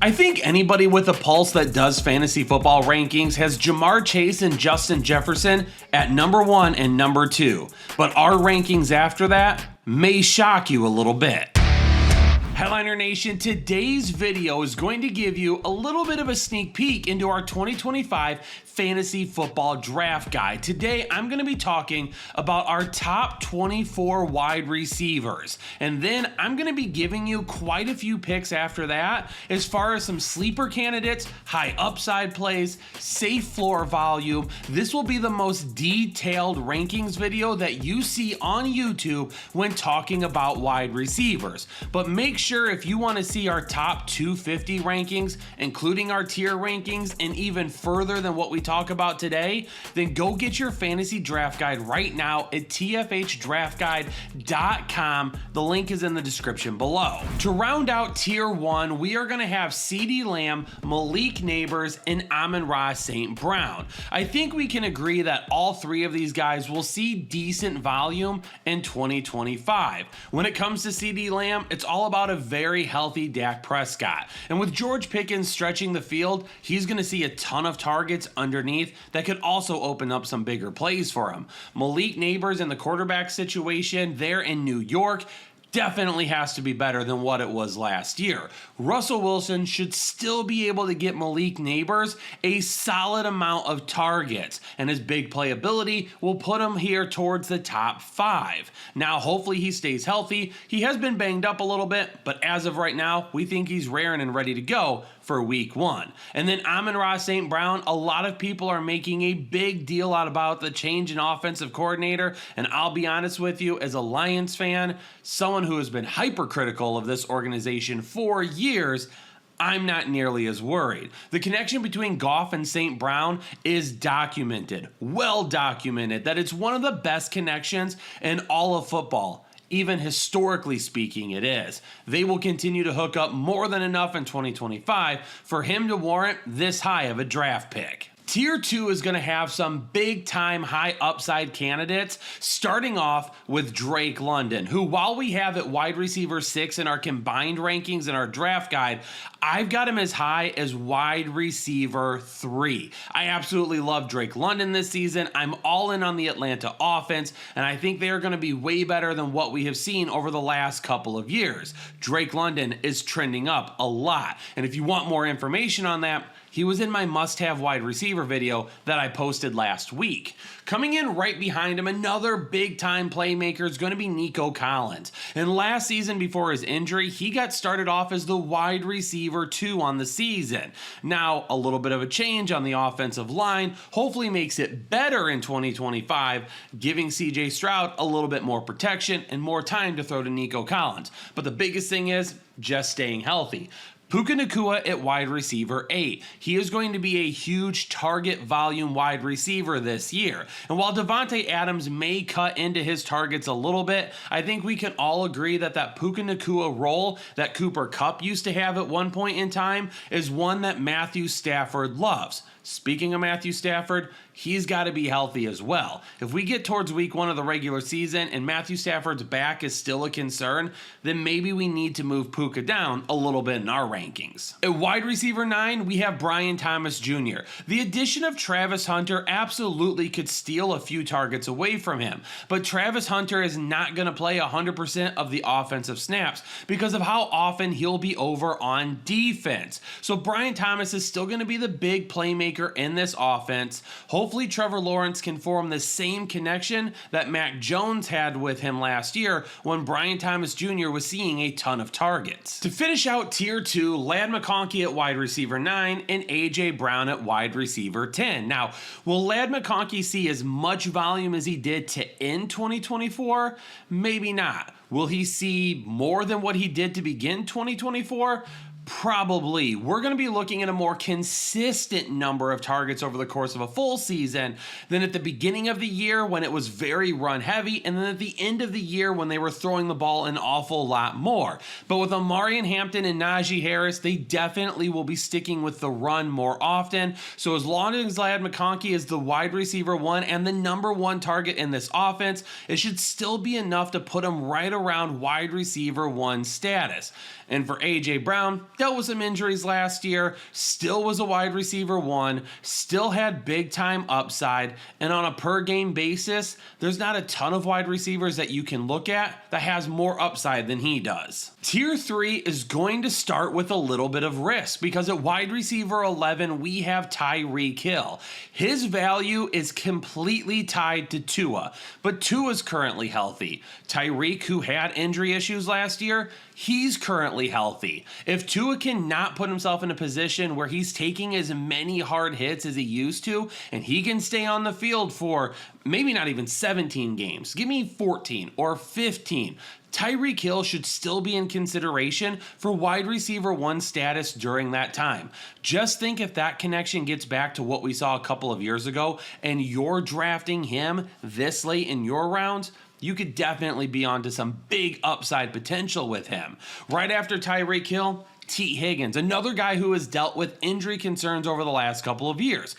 I think anybody with a pulse that does fantasy football rankings has Jamar Chase and Justin Jefferson at number 1 and number 2, but our rankings after that may shock you a little bit. Headliner Nation, today's video is going to give you a little bit of a sneak peek into our 2025 fantasy football draft guide. Today, I'm going to be talking about our top 24 wide receivers. And then I'm going to be giving you quite a few picks after that, as far as some sleeper candidates, high upside plays, safe floor volume. This will be the most detailed rankings video that you see on YouTube when talking about wide receivers. But make sure if you want to see our top 250 rankings, including our tier rankings, and even further than what we talk about today, then go get your fantasy draft guide right now at tfhdraftguide.com. The link is in the description below. To round out tier 1, we are going to have CeeDee Lamb, Malik Neighbors, and Amon-Ra St. Brown. I think we can agree that all three of these guys will see decent volume in 2025. When it comes to CeeDee Lamb, it's all about a very healthy Dak Prescott. And with George Pickens stretching the field, he's going to see a ton of targets underneath that could also open up some bigger plays for him. Malik Neighbors in the quarterback situation there in New York definitely has to be better than what it was last year. Russell Wilson should still be able to get Malik Neighbors a solid amount of targets, and his big playability will put him here towards the top 5. Now, hopefully he stays healthy. He has been banged up a little bit, but as of right now, we think he's raring and ready to go for week 1. And then Amon-Ra St. Brown, a lot of people are making a big deal out about the change in offensive coordinator, and I'll be honest with you, as a Lions fan, someone who has been hypercritical of this organization for years, I'm not nearly as worried. The connection between Goff and St. Brown is documented, well documented, that it's one of the best connections in all of football. Even historically speaking, it is. They will continue to hook up more than enough in 2025 for him to warrant this high of a draft pick. Tier 2 is going to have some big-time high upside candidates, starting off with Drake London, who, while we have at wide receiver 6 in our combined rankings in our draft guide, I've got him as high as wide receiver 3. I absolutely love Drake London this season. I'm all in on the Atlanta offense, and I think they are going to be way better than what we have seen over the last couple of years. Drake London is trending up a lot, and if you want more information on that, he was in my must-have wide receiver video that I posted last week. Coming in right behind him, another big-time playmaker is going to be Nico Collins. And last season, before his injury, he got started off as the wide receiver 2 on the season. Now, a little bit of a change on the offensive line hopefully makes it better in 2025, giving CJ Stroud a little bit more protection and more time to throw to Nico Collins. But the biggest thing is just staying healthy. Puka Nacua at wide receiver 8. He is going to be a huge target volume wide receiver this year. And while Devontae Adams may cut into his targets a little bit, I think we can all agree that that Puka Nacua role that Cooper Kupp used to have at one point in time is one that Matthew Stafford loves. Speaking of Matthew Stafford, he's got to be healthy as well. If we get towards week 1 of the regular season and Matthew Stafford's back is still a concern, then maybe we need to move Puka down a little bit in our rankings. At wide receiver 9, we have Brian Thomas Jr. The addition of Travis Hunter absolutely could steal a few targets away from him, but Travis Hunter is not going to play 100% of the offensive snaps because of how often he'll be over on defense. So Brian Thomas is still going to be the big playmaker in this offense. Hopefully Trevor Lawrence can form the same connection that Mac Jones had with him last year when Brian Thomas Jr. was seeing a ton of targets. To finish out tier 2, Ladd McConkey at wide receiver 9 and AJ Brown at wide receiver 10. Now, will Ladd McConkey see as much volume as he did to end 2024? Maybe not. Will he see more than what he did to begin 2024? Probably. We're going to be looking at a more consistent number of targets over the course of a full season than at the beginning of the year when it was very run heavy, and then at the end of the year when they were throwing the ball an awful lot more. But with Amarian Hampton and Najee Harris, they definitely will be sticking with the run more often. So as long as Ladd McConkey is the wide receiver 1 and the number 1 target in this offense, it should still be enough to put him right around wide receiver 1 status. And for AJ Brown, dealt with some injuries last year, still was a wide receiver one, still had big time upside, and on a per game basis, there's not a ton of wide receivers that you can look at that has more upside than he does. Tier 3 is going to start with a little bit of risk because at wide receiver 11, we have Tyreek Hill. His value is completely tied to Tua, but Tua's currently healthy. Tyreek, who had injury issues last year, he's currently healthy. If Tua cannot put himself in a position where he's taking as many hard hits as he used to, and he can stay on the field for maybe not even 17 games, give me 14 or 15, Tyreek Hill should still be in consideration for wide receiver one status during that time. Just think if that connection gets back to what we saw a couple of years ago and you're drafting him this late in your rounds, you could definitely be onto some big upside potential with him. Right after Tyreek Hill, T. Higgins, another guy who has dealt with injury concerns over the last couple of years.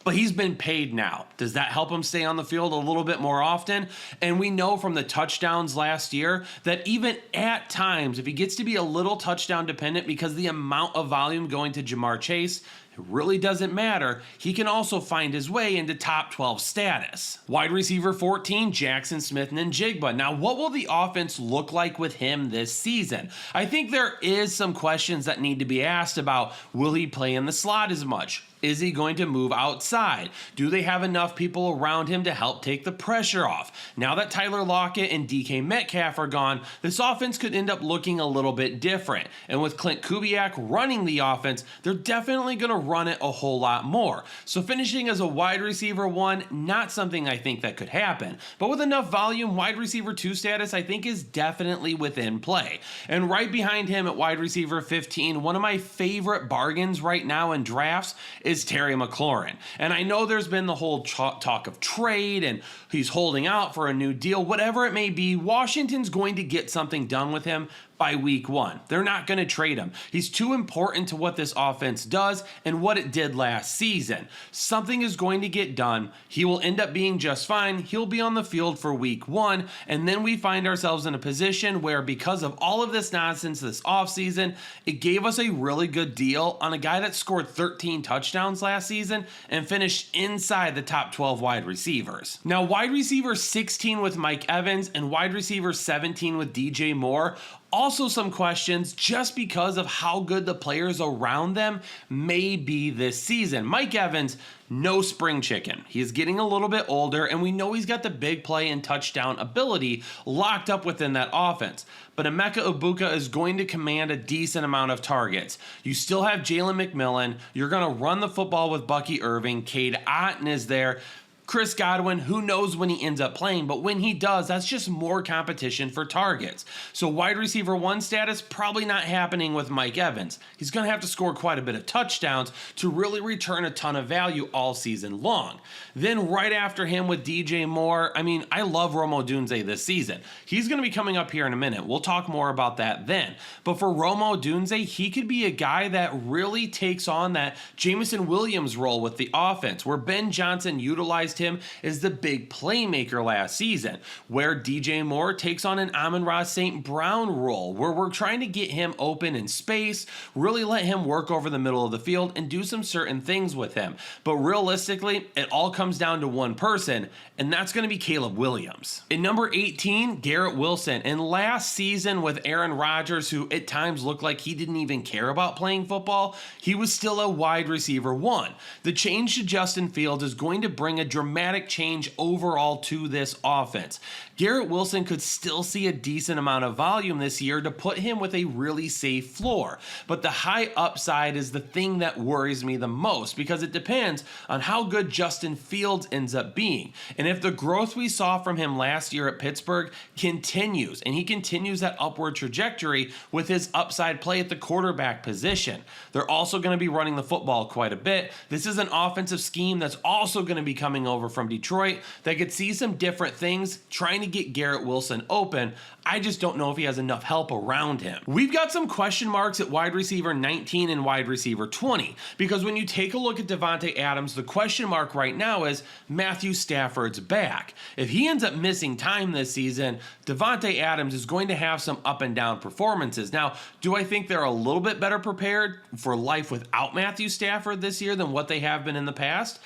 But he's been paid now. Does that help him stay on the field a little bit more often? And we know from the touchdowns last year that even at times, if he gets to be a little touchdown dependent because the amount of volume going to Jamar Chase, it really doesn't matter. He can also find his way into top 12 status. Wide receiver 14, Jackson Smith-Njigba. Now, what will the offense look like with him this season? I think there is some questions that need to be asked about, will he play in the slot as much? Is he going to move outside? Do they have enough people around him to help take the pressure off? Now that Tyler Lockett and DK Metcalf are gone, this offense could end up looking a little bit different. And with Clint Kubiak running the offense, they're definitely going to run it a whole lot more. So finishing as a wide receiver one, not something I think that could happen. But with enough volume, wide receiver two status I think is definitely within play. And right behind him at wide receiver 15, one of my favorite bargains right now in drafts is Terry McLaurin. And I know there's been the whole talk of trade and he's holding out for a new deal. Whatever it may be, Washington's going to get something done with him by week one. They're not going to trade him. He's too important to what this offense does and what it did last season. Something is going to get done. He will end up being just fine. He'll be on the field for week one. And then we find ourselves in a position where because of all of this nonsense this offseason, it gave us a really good deal on a guy that scored 13 touchdowns last season and finished inside the top 12 wide receivers. Now, wide receiver 16 with Mike Evans and wide receiver 17 with DJ Moore, also some questions just because of how good the players around them may be this season. Mike Evans, no spring chicken. He is getting a little bit older, and we know he's got the big play and touchdown ability locked up within that offense. But Emeka Egbuka is going to command a decent amount of targets. You still have Jalen McMillan. You're going to run the football with Bucky Irving. Cade Otton is there. Chris Godwin, who knows when he ends up playing, but when he does, that's just more competition for targets. So wide receiver one status, probably not happening with Mike Evans. He's going to have to score quite a bit of touchdowns to really return a ton of value all season long. Then right after him with DJ Moore, I love Rome Odunze this season. He's going to be coming up here in a minute. We'll talk more about that then. But for Rome Odunze, he could be a guy that really takes on that Jameson Williams role with the offense, where Ben Johnson utilized him as the big playmaker last season, where DJ Moore takes on an Amon-Ra St. Brown role, where we're trying to get him open in space, really let him work over the middle of the field and do some certain things with him. But realistically, it all comes down to one person, and that's going to be Caleb Williams. In number 18, Garrett Wilson. And last season with Aaron Rodgers, who at times looked like he didn't even care about playing football, he was still a wide receiver one. The change to Justin Fields is going to bring a dramatic change overall to this offense. Garrett Wilson could still see a decent amount of volume this year to put him with a really safe floor. But the high upside is the thing that worries me the most because it depends on how good Justin Fields ends up being. And if the growth we saw from him last year at Pittsburgh continues, and he continues that upward trajectory with his upside play at the quarterback position, they're also going to be running the football quite a bit. This is an offensive scheme that's also going to be coming over over from Detroit that could see some different things trying to get Garrett Wilson open. I just don't know if he has enough help around him. We've got some question marks at wide receiver 19 and wide receiver 20, because when you take a look at Davante Adams, the question mark right now is Matthew Stafford's back. If he ends up missing time this season, Davante Adams is going to have some up and down performances. Now, do I think they're a little bit better prepared for life without Matthew Stafford this year than what they have been in the past?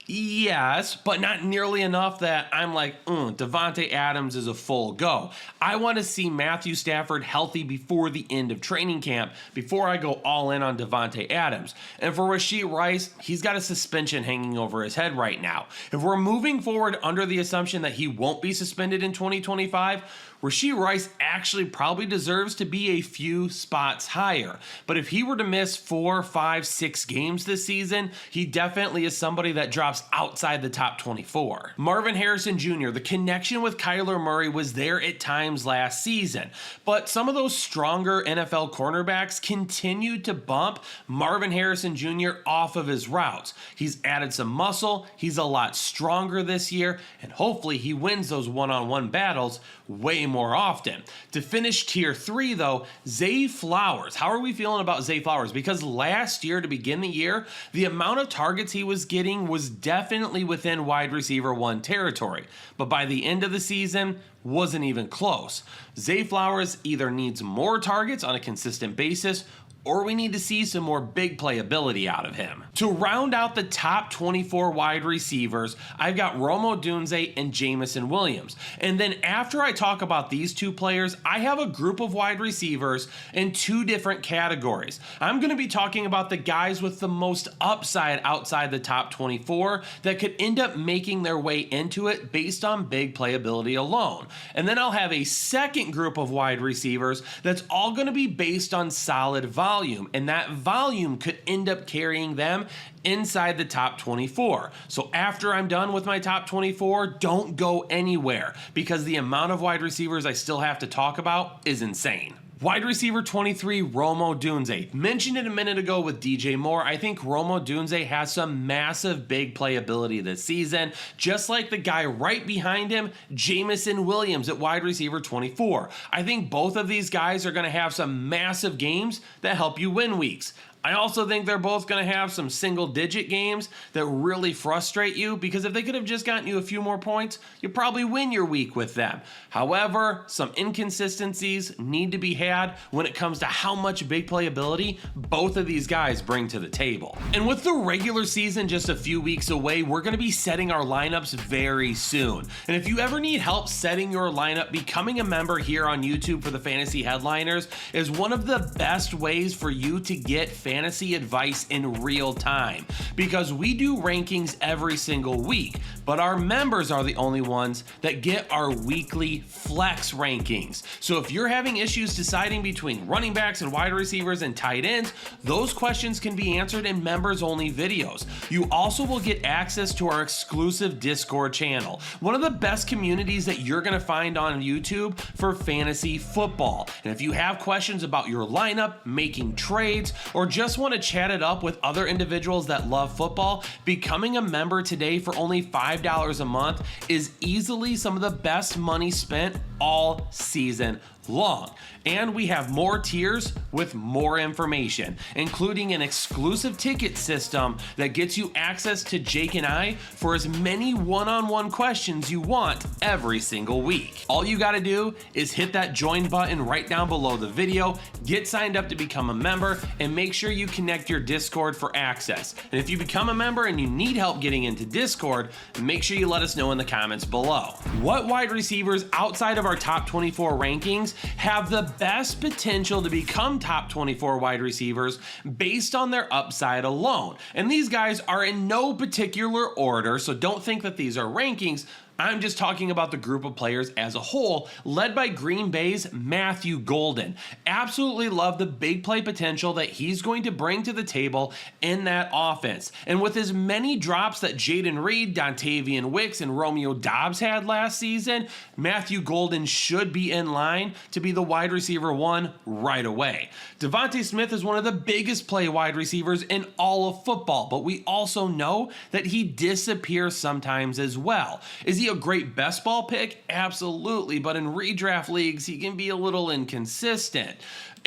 Yes, but not nearly enough that I'm like, Davante Adams is a full go. I want to see Matthew Stafford healthy before the end of training camp, before I go all in on Davante Adams. And for Rashee Rice, he's got a suspension hanging over his head right now. If we're moving forward under the assumption that he won't be suspended in 2025, Rashee Rice actually probably deserves to be a few spots higher. But if he were to miss 4, 5, 6 games this season, he definitely is somebody that drops outside the top 24. Marvin Harrison Jr., the connection with Kyler Murray was there at times last season, but some of those stronger NFL cornerbacks continued to bump Marvin Harrison Jr. off of his routes. He's added some muscle, he's a lot stronger this year, and hopefully he wins those one-on-one battles way more often. To finish tier 3 though, Zay Flowers. How are we feeling about Zay Flowers? Because last year, to begin the year, the amount of targets he was getting was definitely within wide receiver 1 territory. But by the end of the season, wasn't even close. Zay Flowers either needs more targets on a consistent basis, or we need to see some more big playability out of him. To round out the top 24 wide receivers, I've got Rome Odunze and Jameson Williams. And then after I talk about these two players, I have a group of wide receivers in 2 different categories. I'm gonna be talking about the guys with the most upside outside the top 24 that could end up making their way into it based on big playability alone. And then I'll have a second group of wide receivers that's all gonna be based on solid volume, and that volume could end up carrying them inside the top 24. So after I'm done with my top 24, don't go anywhere, because the amount of wide receivers I still have to talk about is insane. Wide receiver 23, Rome Odunze. Mentioned it a minute ago with DJ Moore. I think Rome Odunze has some massive big playability this season, just like the guy right behind him, Jameson Williams at wide receiver 24. I think both of these guys are going to have some massive games that help you win weeks. I also think they're both going to have some single-digit games that really frustrate you, because if they could have just gotten you a few more points, you probably win your week with them. However, some inconsistencies need to be had when it comes to how much big playability both of these guys bring to the table. And with the regular season just a few weeks away, we're going to be setting our lineups very soon. And if you ever need help setting your lineup, becoming a member here on YouTube for the Fantasy Headliners is one of the best ways for you to get fantasy advice in real time, because we do rankings every single week, but our members are the only ones that get our weekly flex rankings. So if you're having issues deciding between running backs and wide receivers and tight ends, those questions can be answered in members only videos. You also will get access to our exclusive Discord channel, one of the best communities that you're going to find on YouTube for fantasy football. And if you have questions about your lineup, making trades, or just want to chat it up with other individuals that love football, becoming a member today for only $5 a month is easily some of the best money spent all season long. And we have more tiers with more information, including an exclusive ticket system that gets you access to Jake and I for as many one-on-one questions you want every single week. All you got to do is hit that join button right down below the video, get signed up to become a member, and make sure you connect your Discord for access. And if you become a member and you need help getting into Discord, make sure you let us know in the comments below. What wide receivers outside of our top 24 rankings have the best potential to become top 24 wide receivers based on their upside alone? And these guys are in no particular order, so don't think that these are rankings, I'm just talking about the group of players as a whole, led by Green Bay's Matthew Golden. Absolutely love the big play potential that he's going to bring to the table in that offense. And with as many drops that Jaden Reed, Dontavian Wicks, and Romeo Doubs had last season, Matthew Golden should be in line to be the wide receiver 1 right away. Devontae Smith is one of the biggest play wide receivers in all of football, but we also know that he disappears sometimes as well. Is he a great best ball pick? Absolutely, but in redraft leagues, he can be a little inconsistent.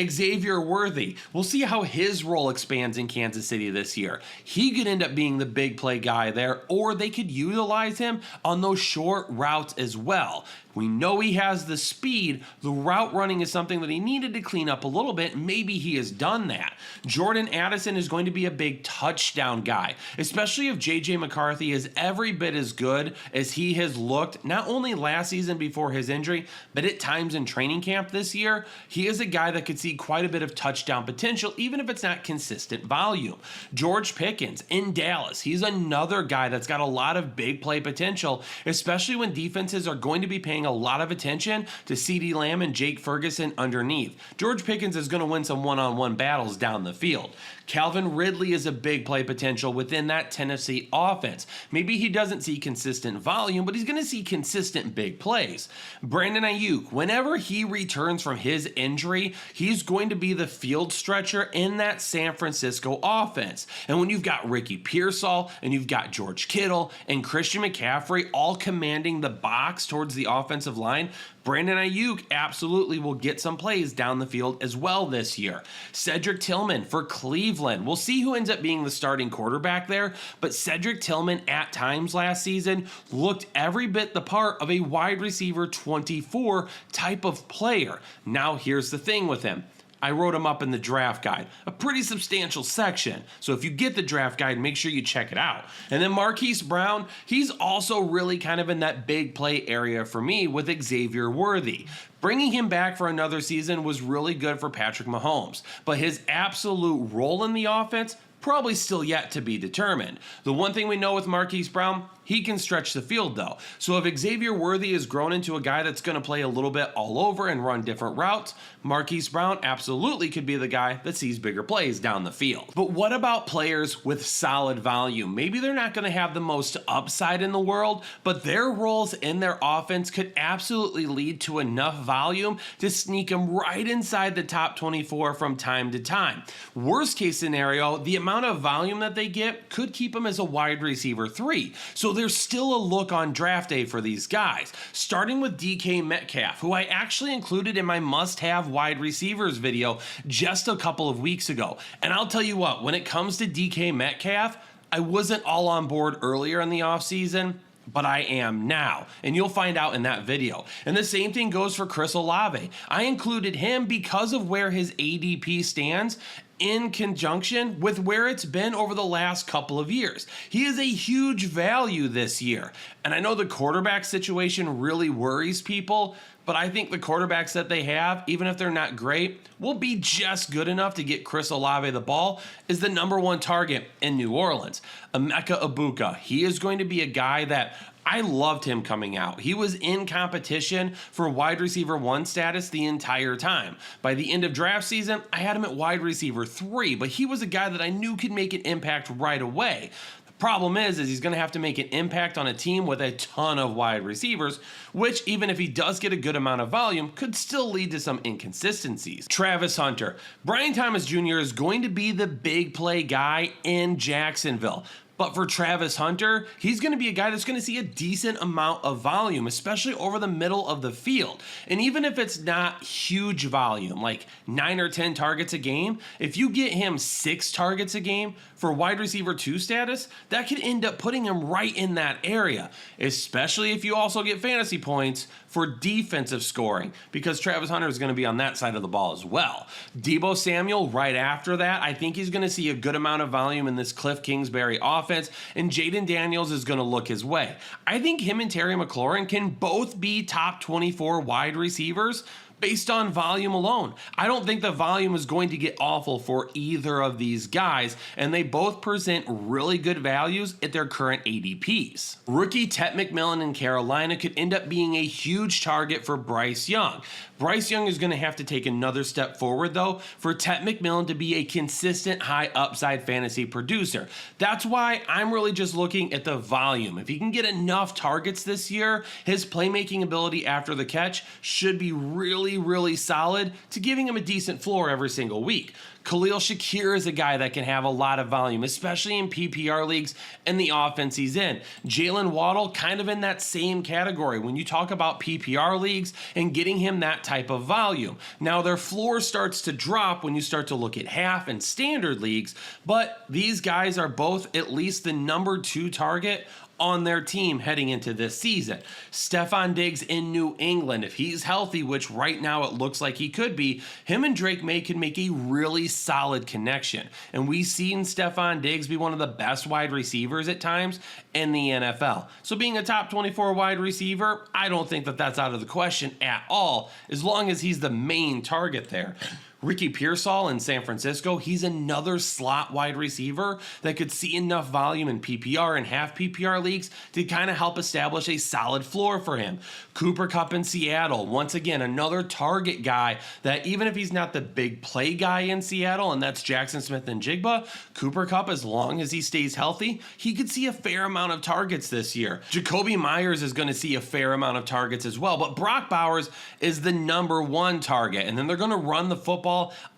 Xavier Worthy, we'll see how his role expands in Kansas City this year. He could end up being the big play guy there, or they could utilize him on those short routes as well. We know he has the speed. The route running is something that he needed to clean up a little bit. Maybe he has done that. Jordan Addison is going to be a big touchdown guy, especially if J.J. McCarthy is every bit as good as he has looked, not only last season before his injury, but at times in training camp this year. He is a guy that could see quite a bit of touchdown potential, even if it's not consistent volume. George Pickens in Dallas, he's another guy that's got a lot of big play potential, especially when defenses are going to be paying a lot of attention to CeeDee Lamb and Jake Ferguson underneath. George Pickens is going to win some one-on-one battles down the field. Calvin Ridley is a big play potential within that Tennessee offense. Maybe he doesn't see consistent volume, but he's going to see consistent big plays. Brandon Ayuk, whenever he returns from his injury, he's going to be the field stretcher in that San Francisco offense. And when you've got Ricky Pearsall and you've got George Kittle and Christian McCaffrey all commanding the box towards the offensive line, Brandon Ayuk absolutely will get some plays down the field as well this year. Cedric Tillman for Cleveland. We'll see who ends up being the starting quarterback there, but Cedric Tillman at times last season looked every bit the part of a wide receiver 24 type of player. Now here's the thing with him. I wrote him up in the draft guide, a pretty substantial section. So if you get the draft guide, make sure you check it out. And then Marquise Brown, he's also really kind of in that big play area for me with Xavier Worthy. Bringing him back for another season was really good for Patrick Mahomes, but his absolute role in the offense probably still yet to be determined. The one thing we know with Marquise Brown, he can stretch the field though. So if Xavier Worthy has grown into a guy that's going to play a little bit all over and run different routes, Marquise Brown absolutely could be the guy that sees bigger plays down the field. But what about players with solid volume? Maybe they're not going to have the most upside in the world, but their roles in their offense could absolutely lead to enough volume to sneak them right inside the top 24 from time to time. Worst case scenario, the amount of volume that they get could keep them as a wide receiver 3. So there's still a look on draft day for these guys, starting with DK Metcalf, who I actually included in my must-have wide receivers video just a couple of weeks ago. And I'll tell you what, when it comes to DK Metcalf, I wasn't all on board earlier in the offseason, but I am now, and you'll find out in that video. And the same thing goes for Chris Olave. I included him because of where his ADP stands in conjunction with where it's been over the last couple of years. He is a huge value this year. And I know the quarterback situation really worries people, but I think the quarterbacks that they have, even if they're not great, will be just good enough to get Chris Olave the ball as the number 1 target in New Orleans. Emeka Egbuka, he is going to be a guy that I loved him coming out. He was in competition for wide receiver 1 status the entire time. By the end of draft season, I had him at wide receiver 3, but he was a guy that I knew could make an impact right away. Problem is he's going to have to make an impact on a team with a ton of wide receivers, which even if he does get a good amount of volume, could still lead to some inconsistencies. Travis Hunter. Brian Thomas Jr. is going to be the big play guy in Jacksonville. But for Travis Hunter, he's going to be a guy that's going to see a decent amount of volume, especially over the middle of the field. And even if it's not huge volume, like 9 or 10 targets a game, if you get him 6 targets a game for wide receiver 2 status, that could end up putting him right in that area, especially if you also get fantasy points for defensive scoring, because Travis Hunter is going to be on that side of the ball as well. Deebo Samuel right after that, I think he's going to see a good amount of volume in this Cliff Kingsbury offense, and Jaden Daniels is going to look his way. I think him and Terry McLaurin can both be top 24 wide receivers, based on volume alone. I don't think the volume is going to get awful for either of these guys, and they both present really good values at their current ADPs. Rookie Tet McMillan in Carolina could end up being a huge target for Bryce Young. Bryce Young is going to have to take another step forward, though, for Tet McMillan to be a consistent high upside fantasy producer. That's why I'm really just looking at the volume. If he can get enough targets this year, his playmaking ability after the catch should be really solid to giving him a decent floor every single week. Khalil Shakir is a guy that can have a lot of volume, especially in PPR leagues and the offense he's in. Jalen Waddle kind of in that same category when you talk about PPR leagues and getting him that type of volume. Now their floor starts to drop when you start to look at half and standard leagues, but these guys are both at least the number 2 target on their team heading into this season. Stefon Diggs in New England, if he's healthy, which right now it looks like he could be, him and Drake May could make a really solid connection. And we've seen Stefon Diggs be one of the best wide receivers at times in the NFL. So being a top 24 wide receiver, I don't think that that's out of the question at all, as long as he's the main target there. Ricky Pearsall in San Francisco, he's another slot wide receiver that could see enough volume in PPR and half PPR leagues to kind of help establish a solid floor for him. Cooper Kupp in Seattle, once again, another target guy that even if he's not the big play guy in Seattle, and that's Jackson Smith and Jigba, Cooper Kupp, as long as he stays healthy, he could see a fair amount of targets this year. Jacoby Myers is going to see a fair amount of targets as well, but Brock Bowers is the number 1 target, and then they're going to run the football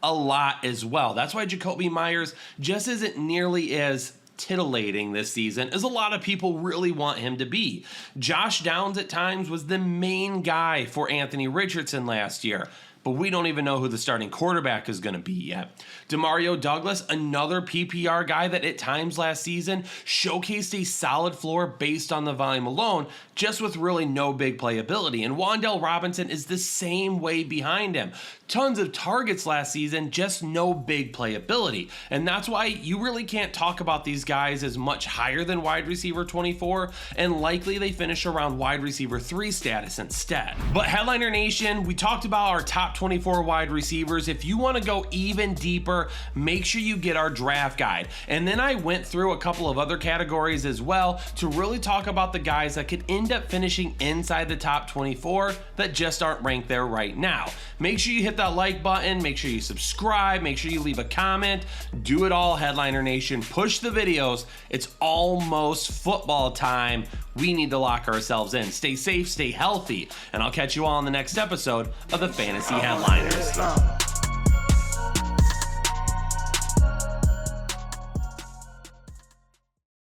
a lot as well. That's why Jacoby Myers just isn't nearly as titillating this season as a lot of people really want him to be. Josh Downs at times was the main guy for Anthony Richardson last year, but we don't even know who the starting quarterback is going to be yet. Demario Douglas, another PPR guy that at times last season showcased a solid floor based on the volume alone, just with really no big playability. And Wan'Dale Robinson is the same way behind him. Tons of targets last season, just no big playability. And that's why you really can't talk about these guys as much higher than wide receiver 24, and likely they finish around wide receiver 3 status instead. But Headliner Nation, we talked about our top 24 wide receivers. If you want to go even deeper, make sure you get our draft guide. And then I went through a couple of other categories as well to really talk about the guys that could end up finishing inside the top 24 that just aren't ranked there right now. Make sure you hit that like button, make sure you subscribe, make sure you leave a comment, do it all, Headliner Nation. Push the videos. It's almost football time. We need to lock ourselves in. Stay safe, stay healthy, and I'll catch you all on the next episode of the Fantasy Headliners.